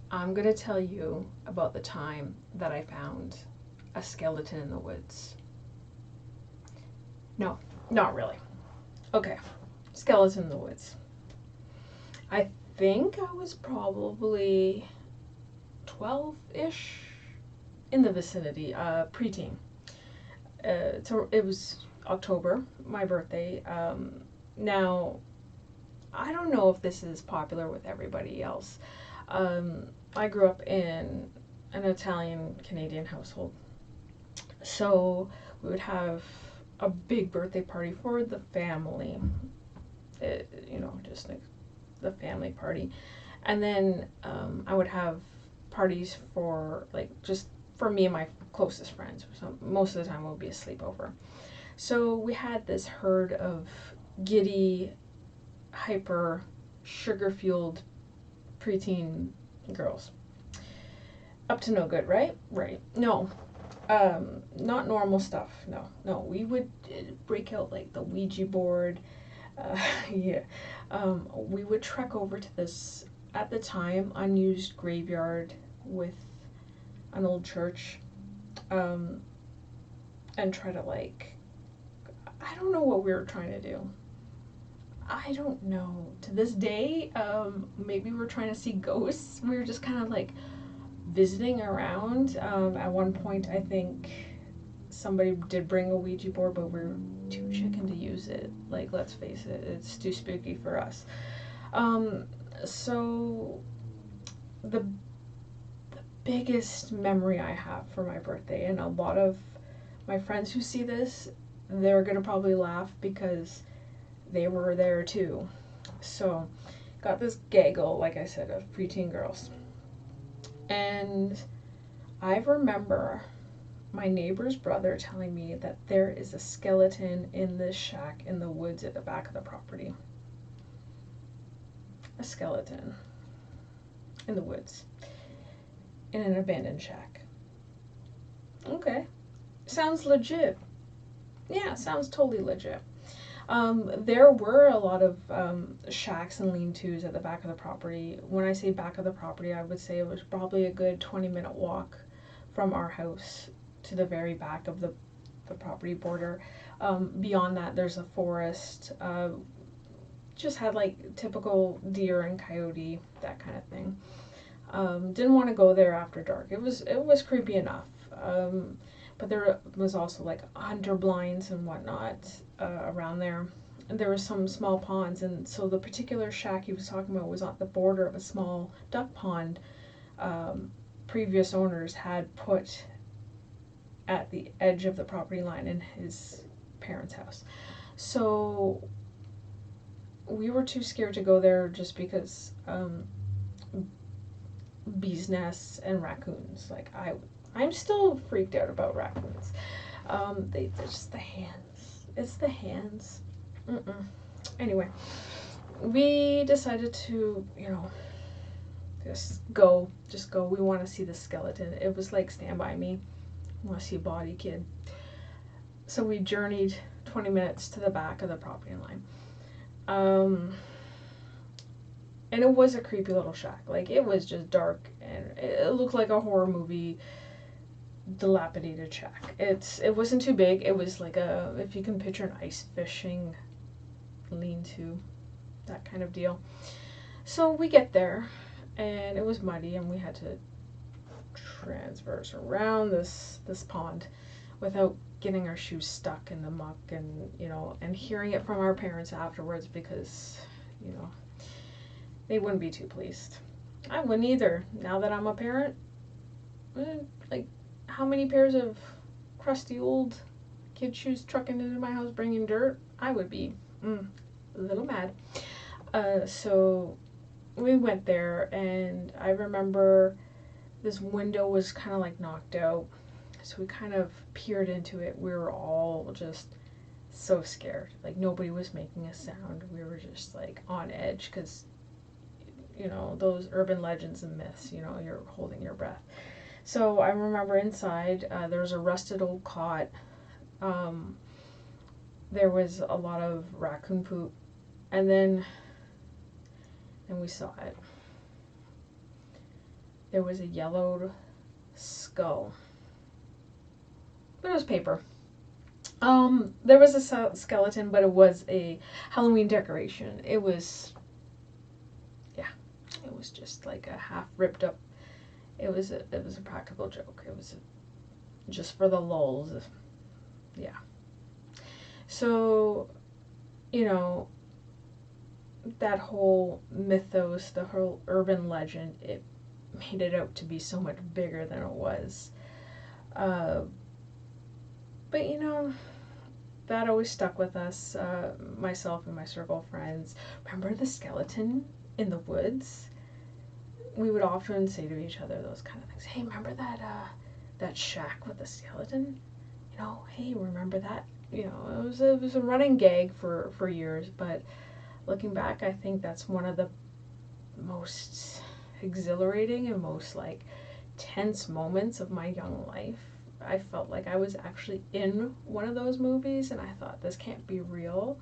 I'm gonna tell you about the time that I found a skeleton in the woods. No, not really. Okay, skeleton in the woods. I think I was probably 12-ish, in the vicinity, preteen. So it was October, my birthday. Now, I don't know if this is popular with everybody else. I grew up in an Italian Canadian household, so we would have a big birthday party for the family. Just like the family party, and then I would have parties for like just for me and my closest friends. So most of the time it would be a sleepover. So we had this herd of giddy, hyper, sugar fueled preteen girls. Up to no good, right? Right. No. Not normal stuff. No. No. We would break out like the Ouija board. Yeah. We would trek over to this, at the time, unused graveyard with an old church, um, and try to, like, I don't know what we were trying to do. I don't know. To this day, maybe we were trying to see ghosts. We were just kind of like visiting around. At one point, I think somebody did bring a Ouija board, but we are too chicken to use it. Like, let's face it, it's too spooky for us. Um, so the biggest memory I have for my birthday, and a lot of my friends who see this, they're gonna probably laugh because they were there too. So, got this gaggle, like I said, of preteen girls. And I remember my neighbor's brother telling me that there is a skeleton in this shack in the woods at the back of the property. A skeleton in the woods in an abandoned shack. Okay. Sounds legit. Yeah, sounds totally legit. There were a lot of shacks and lean-tos at the back of the property. When I say back of the property, I would say it was probably a good 20-minute walk from our house to the very back of the property border. Beyond that, there's a forest. Just had like typical deer and coyote, that kind of thing. Didn't want to go there after dark. It was creepy enough. But there was also like hunter blinds and whatnot around there. And there were some small ponds, and so the particular shack he was talking about was on the border of a small duck pond. Previous owners had put at the edge of the property line in his parents' house. So we were too scared to go there just because bees nests and raccoons. Like I'm still freaked out about raccoons. They're just the hands. It's the hands. Mm-mm. Anyway, we decided to, just go. We want to see the skeleton. It was like Stand By Me. We want to see a body, kid. So we journeyed 20 minutes to the back of the property line. And it was a creepy little shack. Like, it was just dark, and it looked like a horror movie dilapidated shack. It wasn't too big. It was like if you can picture an ice fishing lean-to, that kind of deal. So we get there, and it was muddy, and we had to transverse around this pond without getting our shoes stuck in the muck, and and hearing it from our parents afterwards, because they wouldn't be too pleased. I wouldn't either. Now that I'm a parent, like, how many pairs of crusty old kid shoes trucking into my house bringing dirt? I would be a little mad. So we went there, and I remember this window was kind of like knocked out. So we kind of peered into it. We were all just so scared. Like, nobody was making a sound. We were just like on edge because, those urban legends and myths, you're holding your breath. So I remember inside, there was a rusted old cot. There was a lot of raccoon poop. And then we saw it. there was a yellowed skull, but it was paper. There was a skeleton, but it was a Halloween decoration. It was, yeah, it was just like a half ripped up. It was a practical joke. It was just for the lulz. Yeah. So, you know, that whole mythos, the whole urban legend, it made it out to be so much bigger than it was. Uh, but that always stuck with us, myself and my circle of friends. Remember the skeleton in the woods? We would often say to each other those kind of things. Hey, remember that shack with the skeleton? Hey, remember that? It was a running gag for years, but looking back, I think that's one of the most exhilarating and most like tense moments of my young life. I felt like I was actually in one of those movies, and I thought, this can't be real.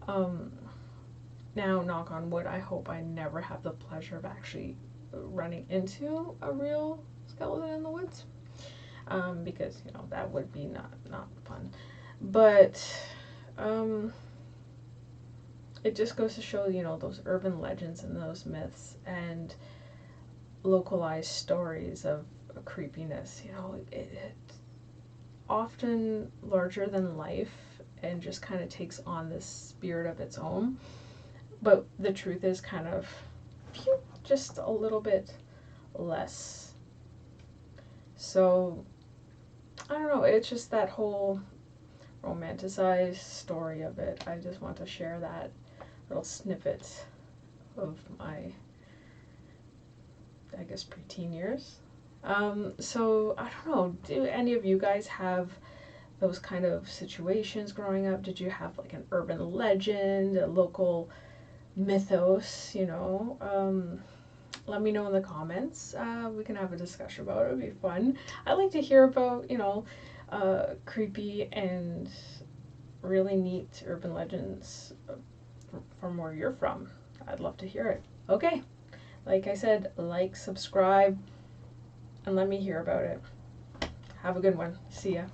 Um, Now, knock on wood, I hope I never have the pleasure of actually running into a real skeleton in the woods, because that would be not fun. But it just goes to show, those urban legends and those myths and localized stories of creepiness. It's often larger than life and just kind of takes on this spirit of its own. But the truth is kind of just a little bit less. So, I don't know, it's just that whole romanticized story of it. I just want to share that little snippet of my, I guess, preteen years. So, I don't know, do any of you guys have those kind of situations growing up? Did you have like an urban legend, a local mythos, let me know in the comments. We can have a discussion about it. It'd be fun. I like to hear about, creepy and really neat urban legends from where you're from. I'd love to hear it. Okay, like I said, like, subscribe, and let me hear about it. Have a good one. See ya.